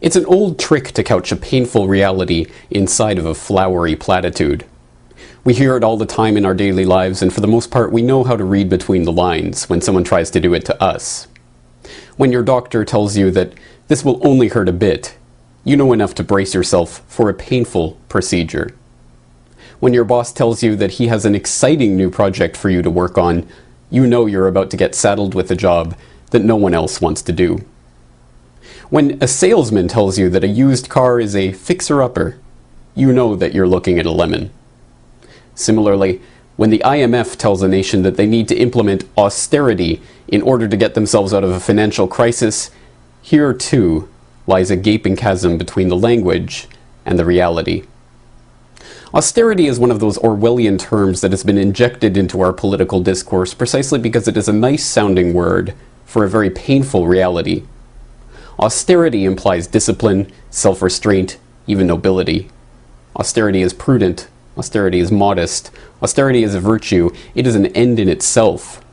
It's an old trick to couch a painful reality inside of a flowery platitude. We hear it all the time in our daily lives, and for the most part we know how to read between the lines when someone tries to do it to us. When your doctor tells you that this will only hurt a bit, you know enough to brace yourself for a painful procedure. When your boss tells you that he has an exciting new project for you to work on, you know you're about to get saddled with a job that no one else wants to do. When a salesman tells you that a used car is a fixer-upper, you know that you're looking at a lemon. Similarly, when the IMF tells a nation that they need to implement austerity in order to get themselves out of a financial crisis, here too lies a gaping chasm between the language and the reality. Austerity is one of those Orwellian terms that has been injected into our political discourse precisely because it is a nice-sounding word for a very painful reality. Austerity implies discipline, self-restraint, even nobility. Austerity is prudent. Austerity is modest. Austerity is a virtue. It is an end in itself.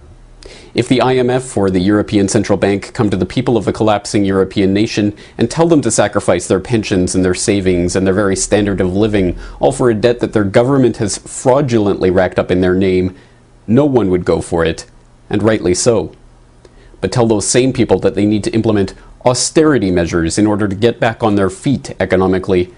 If the IMF or the European Central Bank come to the people of a collapsing European nation and tell them to sacrifice their pensions and their savings and their very standard of living, all for a debt that their government has fraudulently racked up in their name, no one would go for it, and rightly so. But tell those same people that they need to implement austerity measures in order to get back on their feet economically,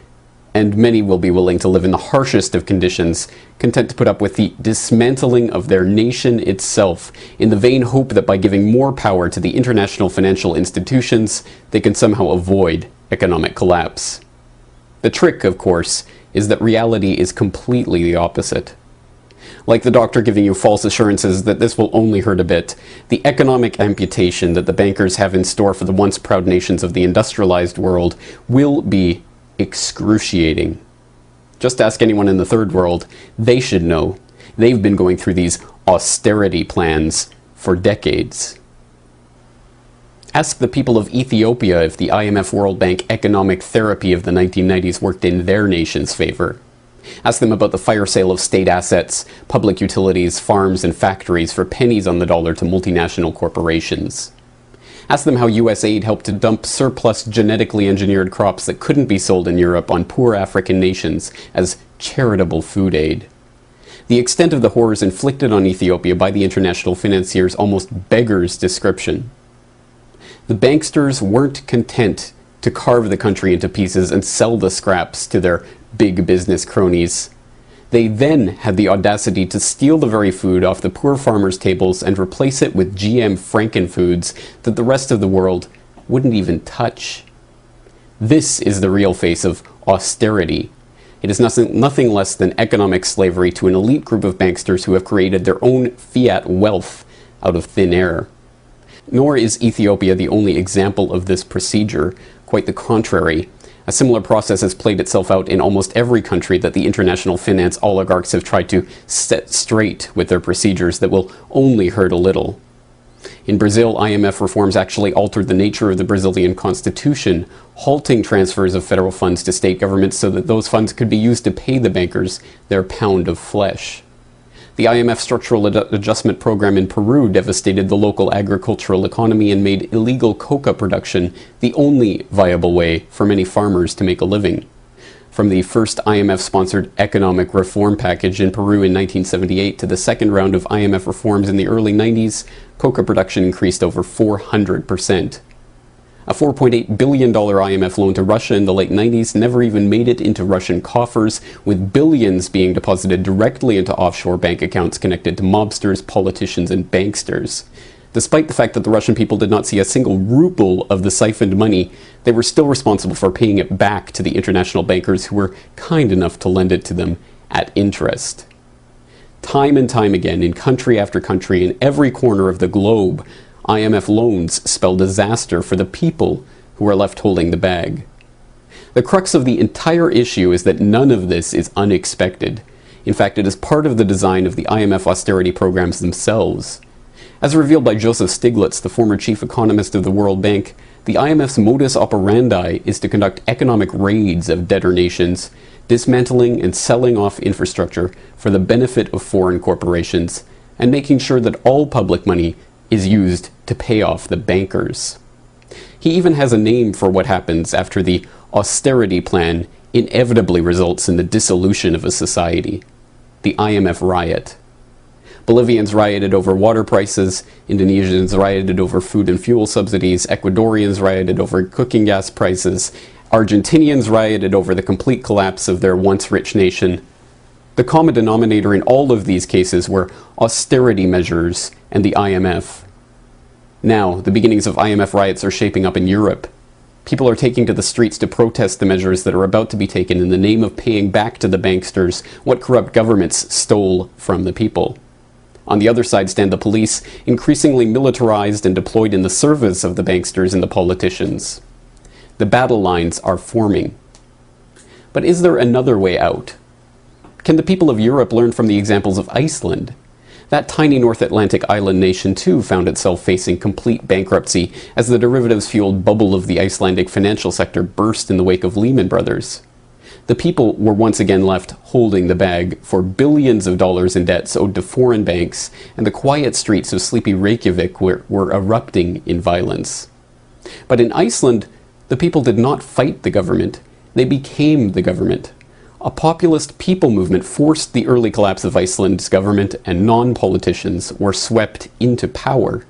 and many will be willing to live in the harshest of conditions, content to put up with the dismantling of their nation itself, in the vain hope that by giving more power to the international financial institutions, they can somehow avoid economic collapse. The trick, of course, is that reality is completely the opposite. Like the doctor giving you false assurances that this will only hurt a bit, the economic amputation that the bankers have in store for the once proud nations of the industrialized world will be excruciating. Just ask anyone in the third world, they should know. They've been going through these austerity plans for decades. Ask the people of Ethiopia if the IMF World Bank economic therapy of the 1990s worked in their nation's favor. Ask them about the fire sale of state assets, public utilities, farms, and factories for pennies on the dollar to multinational corporations. Ask them how US aid helped to dump surplus genetically engineered crops that couldn't be sold in Europe on poor African nations as charitable food aid. The extent of the horrors inflicted on Ethiopia by the international financiers almost beggars description. The banksters weren't content to carve the country into pieces and sell the scraps to their big business cronies. They then had the audacity to steal the very food off the poor farmers' tables and replace it with GM Frankenfoods that the rest of the world wouldn't even touch. This is the real face of austerity. It is nothing less than economic slavery to an elite group of banksters who have created their own fiat wealth out of thin air. Nor is Ethiopia the only example of this procedure. Quite the contrary. A similar process has played itself out in almost every country that the international finance oligarchs have tried to set straight with their procedures that will only hurt a little. In Brazil, IMF reforms actually altered the nature of the Brazilian constitution, halting transfers of federal funds to state governments so that those funds could be used to pay the bankers their pound of flesh. The IMF structural adjustment program in Peru devastated the local agricultural economy and made illegal coca production the only viable way for many farmers to make a living. From the first IMF-sponsored economic reform package in Peru in 1978 to the second round of IMF reforms in the early 90s, coca production increased over 400%. A $4.8 billion IMF loan to Russia in the late 90s never even made it into Russian coffers, with billions being deposited directly into offshore bank accounts connected to mobsters, politicians, and banksters. Despite the fact that the Russian people did not see a single ruble of the siphoned money, they were still responsible for paying it back to the international bankers who were kind enough to lend it to them at interest. Time and time again, in country after country, in every corner of the globe, IMF loans spell disaster for the people who are left holding the bag. The crux of the entire issue is that none of this is unexpected. In fact, it is part of the design of the IMF austerity programs themselves. As revealed by Joseph Stiglitz, the former chief economist of the World Bank, the IMF's modus operandi is to conduct economic raids of debtor nations, dismantling and selling off infrastructure for the benefit of foreign corporations, and making sure that all public money is used to pay off the bankers. He even has a name for what happens after the austerity plan inevitably results in the dissolution of a society: the IMF riot. Bolivians rioted over water prices, Indonesians rioted over food and fuel subsidies, Ecuadorians rioted over cooking gas prices, Argentinians rioted over the complete collapse of their once rich nation. The common denominator in all of these cases were austerity measures and the IMF. Now, the beginnings of IMF riots are shaping up in Europe. People are taking to the streets to protest the measures that are about to be taken in the name of paying back to the banksters what corrupt governments stole from the people. On the other side stand the police, increasingly militarized and deployed in the service of the banksters and the politicians. The battle lines are forming. But is there another way out? Can the people of Europe learn from the examples of Iceland? That tiny North Atlantic island nation too found itself facing complete bankruptcy as the derivatives-fueled bubble of the Icelandic financial sector burst in the wake of Lehman Brothers. The people were once again left holding the bag for billions of dollars in debts owed to foreign banks, and the quiet streets of sleepy Reykjavik were erupting in violence. But in Iceland, the people did not fight the government, they became the government. A populist people movement forced the early collapse of Iceland's government, and non-politicians were swept into power.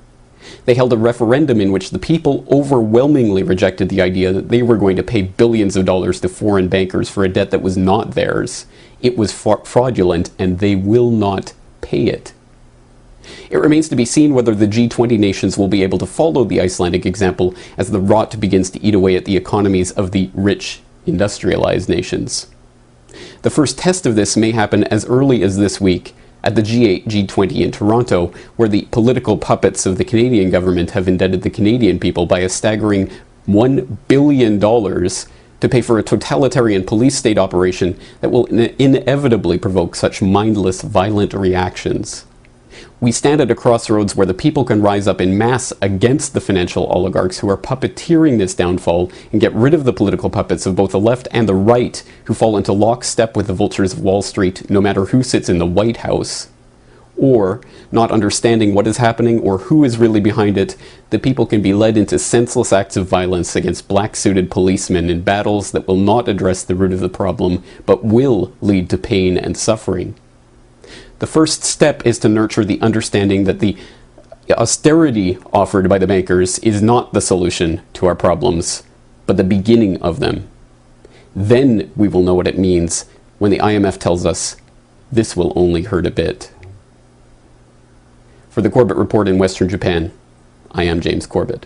They held a referendum in which the people overwhelmingly rejected the idea that they were going to pay billions of dollars to foreign bankers for a debt that was not theirs. It was fraudulent, and they will not pay it. It remains to be seen whether the G20 nations will be able to follow the Icelandic example as the rot begins to eat away at the economies of the rich, industrialized nations. The first test of this may happen as early as this week at the G8 G20 in Toronto, where the political puppets of the Canadian government have indebted the Canadian people by a staggering $1 billion to pay for a totalitarian police state operation that will inevitably provoke such mindless, violent reactions. We stand at a crossroads where the people can rise up in mass against the financial oligarchs who are puppeteering this downfall and get rid of the political puppets of both the left and the right who fall into lockstep with the vultures of Wall Street no matter who sits in the White House. Or, not understanding what is happening or who is really behind it, the people can be led into senseless acts of violence against black-suited policemen in battles that will not address the root of the problem but will lead to pain and suffering. The first step is to nurture the understanding that the austerity offered by the bankers is not the solution to our problems, but the beginning of them. Then we will know what it means when the IMF tells us this will only hurt a bit. For the Corbett Report in Western Japan, I am James Corbett.